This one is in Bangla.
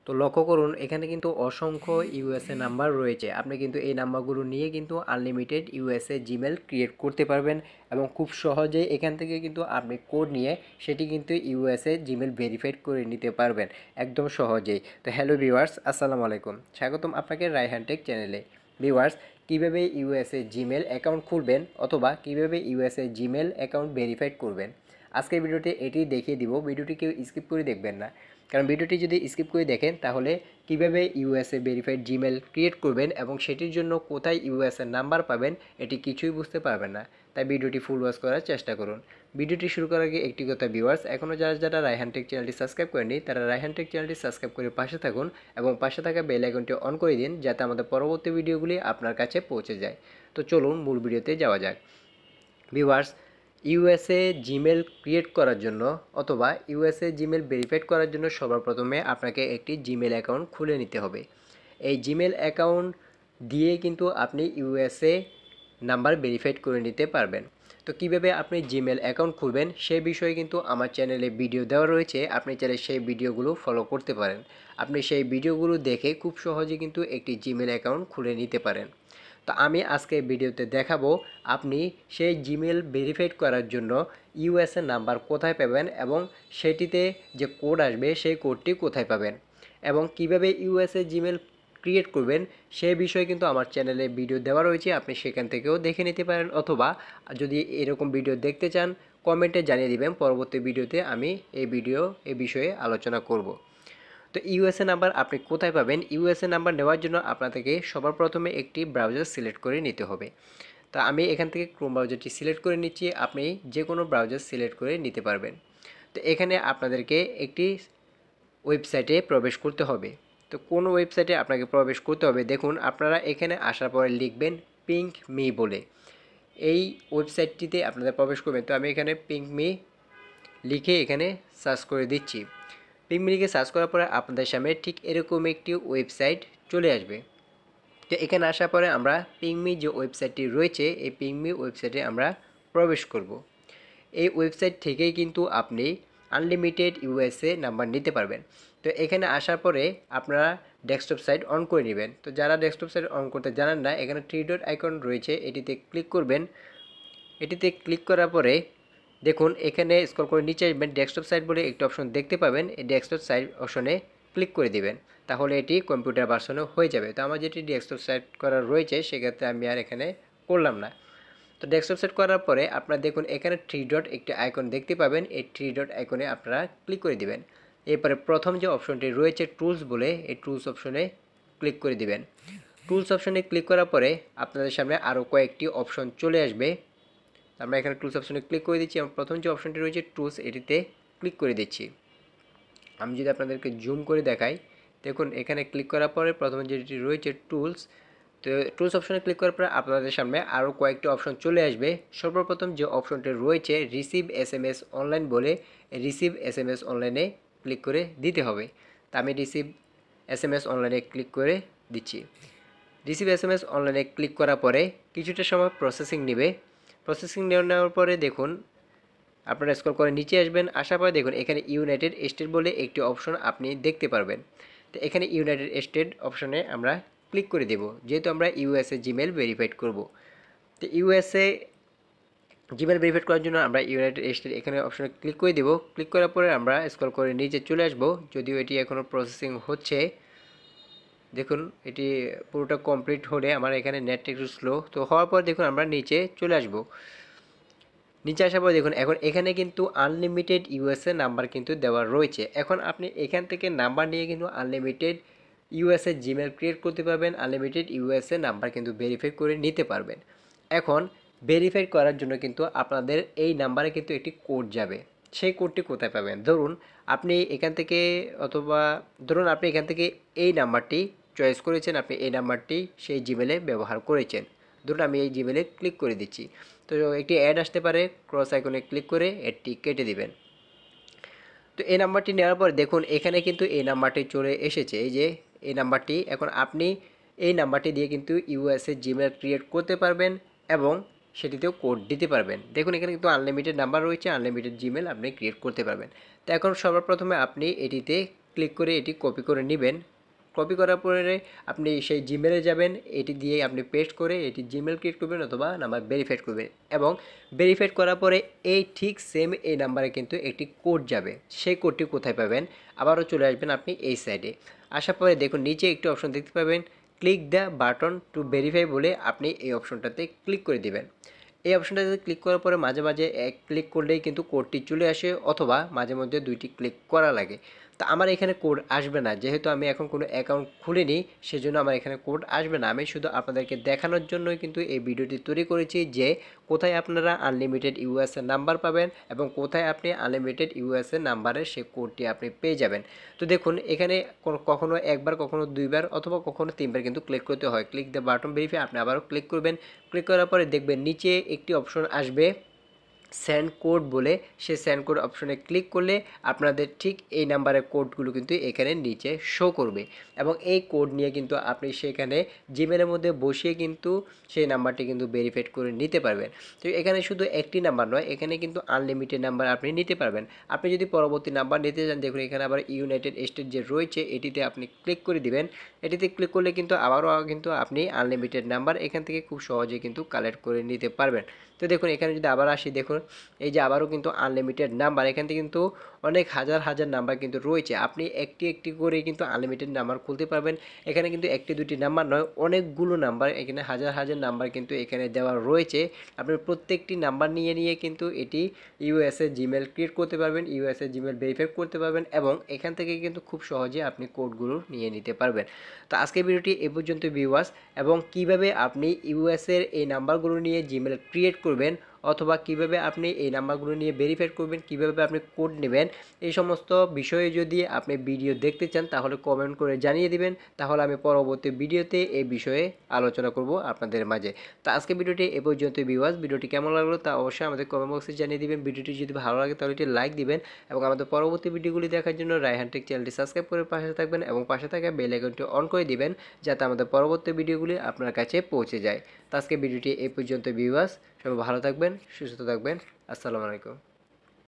তো লক্ষ্য করুন এখানে কিন্তু অসংখ্য ইউএসএ নাম্বার রয়েছে। আপনি কিন্তু এই নাম্বারগুলো নিয়ে কিন্তু আনলিমিটেড ইউএসএ জিমেল ক্রিয়েট করতে পারবেন এবং খুব সহজেই এখান থেকে কিন্তু আপনি কোড নিয়ে সেটি কিন্তু ইউএসএ জিমেল ভেরিফাইড করে নিতে পারবেন একদম সহজেই। তো হ্যালো ভিউয়ার্স, আসসালামু আলাইকুম, স্বাগতম আপনাকে রায়হান টেক চ্যানেলে। ভিউয়ার্স, কীভাবে ইউএসএ জিমেল অ্যাকাউন্ট খুলবেন অথবা কীভাবে ইউএসএ জিমেল অ্যাকাউন্ট ভেরিফাইড করবেন, আজকের ভিডিওতে এটি দেখিয়ে দিব। ভিডিওটি কেউ স্কিপ করে দেখবেন না, কারণ ভিডিওটি যদি স্কিপ করে দেখেন তাহলে কিভাবে ইউএসএ ভেরিফাইড জিমেল ক্রিয়েট করবেন এবং সেটির জন্য কোথায় ইউএসএ নাম্বার পাবেন এটি কিছুই বুঝতে পারবেন না। তাই ভিডিওটি ফুল ওয়াচ করার চেষ্টা করুন। ভিডিওটি শুরু করার আগে একটি কথা ভিউয়ার্স, এখনও যারা রায়হান টেক চ্যানেলটি সাবস্ক্রাইব করেনি তারা রায়হান টেক চ্যানেলটি সাবস্ক্রাইব করে পাশে থাকুন এবং পাশে থাকা বেল আইকনটি অন করে দিন যাতে আমাদের পরবর্তী ভিডিওগুলি আপনার কাছে পৌঁছে যায়। তো চলুন মূল ভিডিওতে যাওয়া যাক। ভিউয়ার্স, ইউএসএ জিমেল ক্রিয়েট করার জন্য অথবা ইউএসএ জিমেল ভেরিফাইড করার জন্য সবার প্রথমে আপনাকে একটি জিমেল অ্যাকাউন্ট খুলে নিতে হবে। এই জিমেল অ্যাকাউন্ট দিয়ে কিন্তু আপনি ইউএসএ নাম্বার ভেরিফাইড করে নিতে পারবেন। তো কীভাবে আপনি জিমেল অ্যাকাউন্ট খুলবেন সে বিষয়ে কিন্তু আমার চ্যানেলে ভিডিও দেওয়া রয়েছে, আপনি চাইলে সেই ভিডিওগুলো ফলো করতে পারেন। আপনি সেই ভিডিওগুলো দেখে খুব সহজে কিন্তু একটি জিমেল অ্যাকাউন্ট খুলে নিতে পারেন। তো আমি আজকে ভিডিওতে দেখাবো আপনি সেই জিমেল ভেরিফাইড করার জন্য ইউএসএ নাম্বার কোথায় পাবেন এবং সেটিতে যে কোড আসবে সেই কোডটি কোথায় পাবেন এবং কিভাবে ইউএসএ জিমেল ক্রিয়েট করবেন সেই বিষয়ে কিন্তু আমার চ্যানেলে ভিডিও দেওয়া রয়েছে, আপনি সেখান থেকেও দেখে নিতে পারেন। অথবা যদি এরকম ভিডিও দেখতে চান কমেন্টে জানিয়ে দিবেন, পরবর্তী ভিডিওতে আমি এই বিষয়ে আলোচনা করব। তো ইউএসএ নাম্বার আপনি কোথায় পাবেন? ইউএসএ নাম্বার নেওয়ার জন্য আপনাদেরকে সবার প্রথমে একটি ব্রাউজার সিলেক্ট করে নিতে হবে। তো আমি এখান থেকে ক্রোম ব্রাউজারটি সিলেক্ট করে নিচ্ছি, আপনি যে কোনো ব্রাউজার সিলেক্ট করে নিতে পারবেন। তো এখানে আপনাদেরকে একটি ওয়েবসাইটে প্রবেশ করতে হবে। তো কোন ওয়েবসাইটে আপনাকে প্রবেশ করতে হবে দেখুন, আপনারা এখানে আসার পরে লিখবেন পিঙ্ক মি বলে, এই ওয়েবসাইটটিতে আপনাদের প্রবেশ করবেন। তো আমি এখানে পিঙ্ক মি লিখে এখানে সার্চ করে দিচ্ছি। পিঙ্ক লিখে সার্চ করার পরে আপনাদের সামনে ঠিক এরকম একটি ওয়েবসাইট চলে আসবে। তো এখানে আসার পরে আমরা পিংমি যে ওয়েবসাইটটি রয়েছে এই পিংমি ওয়েবসাইটে আমরা প্রবেশ করব। এই ওয়েবসাইট থেকেই কিন্তু আপনি আনলিমিটেড ইউএসএ নাম্বার নিতে পারবেন। তো এখানে আসার পরে আপনারা ডেস্কটপ সাইট অন করে নেবেন। তো যারা ডেস্কটপ সাইট অন করতে জানেন না, এখানে থ্রি ডট আইকন রয়েছে, এটিতে ক্লিক করবেন। এটিতে ক্লিক করার পরে দেখুন এখানে স্ক্রল করে নিচে আসবেন, ডেস্কটপ সাইট বলে একটি অপশন দেখতে পাবেন, এই ডেস্কটপ সাইট অপশনে ক্লিক করে দিবেন, তাহলে এটি কম্পিউটার ভার্সনে হয়ে যাবে। তো আমার যেটি ডেস্কটপ সেট করা রয়েছে সেক্ষেত্রে আমি আর এখানে করলাম না। তো ডেস্কটপ সেট করার পরে আপনারা দেখুন এখানে থ্রি ডট একটি আইকন দেখতে পাবেন, এই থ্রি ডট আইকনে আপনারা ক্লিক করে দিবেন। এরপরে প্রথম যে অপশনটি রয়েছে টুলস বলে, এই টুলস অপশনে ক্লিক করে দিবেন। টুলস অপশনে ক্লিক করার পরে আপনাদের সামনে আরও কয়েকটি অপশন চলে আসবে। আমরা এখানে টুলস অপশনে ক্লিক করে দিচ্ছি এবং প্রথম যে অপশনটি রয়েছে টুলস, এটিতে ক্লিক করে দিচ্ছি। আমি যদি আপনাদেরকে জুম করে দেখাই দেখুন এখানে ক্লিক করার পরে প্রথমে যেটি রয়েছে টুলস, তো টুলস অপশনে ক্লিক করার পরে আপনাদের সামনে আরও কয়েকটি অপশন চলে আসবে। সর্বপ্রথম যে অপশনটি রয়েছে রিসিভ এসএমএস অনলাইন বলে, রিসিভ এসএমএস অনলাইনে ক্লিক করে দিতে হবে। তা আমি রিসিভ এসএমএস অনলাইনে ক্লিক করে দিচ্ছি। রিসিভ এসএমএস অনলাইনে ক্লিক করার পরে কিছুটা সময় প্রসেসিং নেবে। প্রসেসিং নেওয়ার পরে দেখুন আপনারা স্ক্রল করে নিচে আসবেন, আসার পরে দেখুন এখানে ইউনাইটেড স্টেট বলে একটি অপশন আপনি দেখতে পারবেন। তো এখানে ইউনাইটেড স্টেট অপশনে আমরা ক্লিক করে দেব, যেহেতু আমরা ইউএসএ জিমেল ভেরিফাইড করব। তো ইউএসএ জিমেল ভেরিফাইড করার জন্য আমরা ইউনাইটেড স্টেট এখানে অপশনে ক্লিক করে দেব। ক্লিক করার পরে আমরা স্ক্রল করে নিচে চলে আসব, যদিও এটি এখনও প্রসেসিং হচ্ছে। দেখুন এটি পুরোটা কমপ্লিট হলে আমার এখানে নেট একটু স্লো, তো হওয়ার পর দেখুন আমরা নিচে চলে আসব। নিচে আসার পর দেখুন এখন এখানে কিন্তু আনলিমিটেড ইউএসএ নাম্বার কিন্তু দেওয়া রয়েছে। এখন আপনি এখান থেকে নাম্বার নিয়ে কিন্তু আনলিমিটেড ইউএসএ জিমেল ক্রিয়েট করতে পারবেন, আনলিমিটেড ইউএসএ নাম্বার কিন্তু ভেরিফাই করে নিতে পারবেন। এখন ভেরিফাই করার জন্য কিন্তু আপনাদের এই নাম্বারে কিন্তু একটি কোড যাবে। সেই কোডটি কোথায় পাবেন? ধরুন আপনি এখান থেকে এই নাম্বারটি চয়েস করেছেন, আপনি এই নাম্বারটি সেই জিমেলে ব্যবহার করেছেন। ধরুন আমি এই জিমেলে ক্লিক করে দিচ্ছি, তো একটি অ্যাড আসতে পারে, ক্রস আইকনে ক্লিক করে অ্যাডটি কেটে দিবেন। তো এই নাম্বারটি নেওয়ার পর দেখুন এখানে কিন্তু এই নাম্বারটি চলে এসেছে, এই যে এই নাম্বারটি। এখন আপনি এই নাম্বারটি দিয়ে কিন্তু ইউএসএ জিমেল ক্রিয়েট করতে পারবেন এবং সেটিতেও কোড দিতে পারবেন। দেখুন এখানে কিন্তু আনলিমিটেড নাম্বার রয়েছে, আনলিমিটেড জিমেল আপনি ক্রিয়েট করতে পারবেন। তো এখন সর্বপ্রথমে আপনি এটিতে ক্লিক করে এটি কপি করে নেবেন। কপি করার পরে আপনি সেই জিমেলে যাবেন, এটি দিয়ে আপনি পেস্ট করে এটি জিমেল ক্রিয়েট করবেন অথবা নাম্বার ভেরিফাইড করবেন এবং ভেরিফাইড করার পরে এই ঠিক সেম এই নাম্বারে কিন্তু একটি কোড যাবে। সেই কোডটি কোথায় পাবেন? আবারও চলে আসবেন আপনি এই সাইডে। আসার পরে দেখুন নিচে একটি অপশন দেখতে পাবেন, click the button to verify বলে আপনি এই অপশনটাতে ক্লিক করে দিবেন। এই অপশনটাতে ক্লিক করার পরে মাঝে মাঝে এক ক্লিক করলেই কিন্তু কোডটি চলে আসে অথবা মাঝে মধ্যে 2টি ক্লিক করা লাগে। তো আমার এখানে কোড আসবে না, যেহেতু আমি এখন কোনো অ্যাকাউন্ট খুলিনি, সেজন্য আমার এখানে কোড আসবে না। আমি শুধু আপনাদেরকে দেখানোর জন্যই কিন্তু এই ভিডিওটি তৈরি করেছি যে কোথায় আপনারা আনলিমিটেড ইউএসএ নাম্বার পাবেন এবং কোথায় আপনি আনলিমিটেড ইউএসএ নাম্বারের সেই কোডটি আপনি পেয়ে যাবেন। তো দেখুন এখানে কখনো একবার, কখনো 2বার অথবা কখনো 3বার কিন্তু ক্লিক করতে হয়। ক্লিক দ্য বাটন ভেরিফাই, আপনি আবারও ক্লিক করবেন। ক্লিক করার পরে দেখবেন নিচে একটি অপশন আসবে সেন্ড কোড বলে, সেই সেন্ড কোড অপশনে ক্লিক করলে আপনাদের ঠিক এই নাম্বারের কোডগুলো কিন্তু এখানে নিচে শো করবে এবং এই কোড নিয়ে কিন্তু আপনি সেখানে জিমেলের মধ্যে বসিয়ে কিন্তু সেই নাম্বারটি কিন্তু ভেরিফাইড করে নিতে পারবেন। তো এখানে শুধু একটি নাম্বার নয়, এখানে কিন্তু আনলিমিটেড নাম্বার আপনি নিতে পারবেন। আপনি যদি পরবর্তী নাম্বার নিতে চান, দেখুন এখানে আবার ইউনাইটেড স্টেট যে রয়েছে এটিতে আপনি ক্লিক করে দিবেন। এটিতে ক্লিক করলে কিন্তু আবারও কিন্তু আপনি আনলিমিটেড নাম্বার এখান থেকে খুব সহজে কিন্তু কালেক্ট করে নিতে পারবেন। তো দেখুন এখানে যদি আবার আসি, দেখুন এই যে আবারও কিন্তু আনলিমিটেড নাম্বার, এখান থেকে কিন্তু অনেক হাজার হাজার নাম্বার কিন্তু রয়েছে। আপনি একটি একটি করে কিন্তু আনলিমিটেড নাম্বার খুলতে পারবেন। এখানে কিন্তু একটি দুটি নাম্বার নয়, অনেকগুলো নাম্বার, এখানে হাজার হাজার নাম্বার কিন্তু এখানে দেওয়া রয়েছে। আপনি প্রত্যেকটি নাম্বার নিয়ে নিয়ে কিন্তু এটি ইউএসএ জিমেল ক্রিয়েট করতে পারবেন, ইউএসএ জিমেল ভেরিফাই করতে পারবেন এবং এখান থেকে কিন্তু খুব সহজে আপনি কোডগুলো নিয়ে নিতে পারবেন। তো আজকের ভিডিওটি এ পর্যন্ত ভিউয়ার্স, এবং কিভাবে আপনি ইউএসএর এই নাম্বারগুলো নিয়ে জিমেল ক্রিয়েট করবেন অথবা কিভাবে আপনি এই নাম্বারগুলো নিয়ে ভেরিফাই করবেন, কিভাবে আপনি কোড নেবেন, এই সমস্ত বিষয়ে যদি আপনি ভিডিও দেখতে চান তাহলে কমেন্ট করে জানিয়ে দিবেন। তাহলে আমি পরবর্তী ভিডিওতে এই বিষয়ে আলোচনা করব আপনাদের মাঝে। তো আজকে ভিডিওটি এ পর্যন্ত ভিউয়ার্স, ভিডিওটি কেমন লাগলো তা অবশ্যই আমাদের কমেন্ট বক্সে জানিয়ে দিবেন। ভিডিওটি যদি ভালো লাগে তাহলে একটি লাইক দিবেন এবং আমাদের পরবর্তী ভিডিওগুলি দেখার জন্য রায়হান টেক চ্যানেলটি সাবস্ক্রাইব করে পাশে থাকবেন এবং পাশে থাকা বেল আইকনটি অন করে দিবেন যাতে আমাদের পরবর্তী ভিডিওগুলি আপনার কাছে পৌঁছে যায়। তো আজকে ভিডিওটি এই পর্যন্ত ভিউয়ার্স, সবাই ভালো থাকবেন, সুস্থ থাকবেন। আসসালামু আলাইকুম।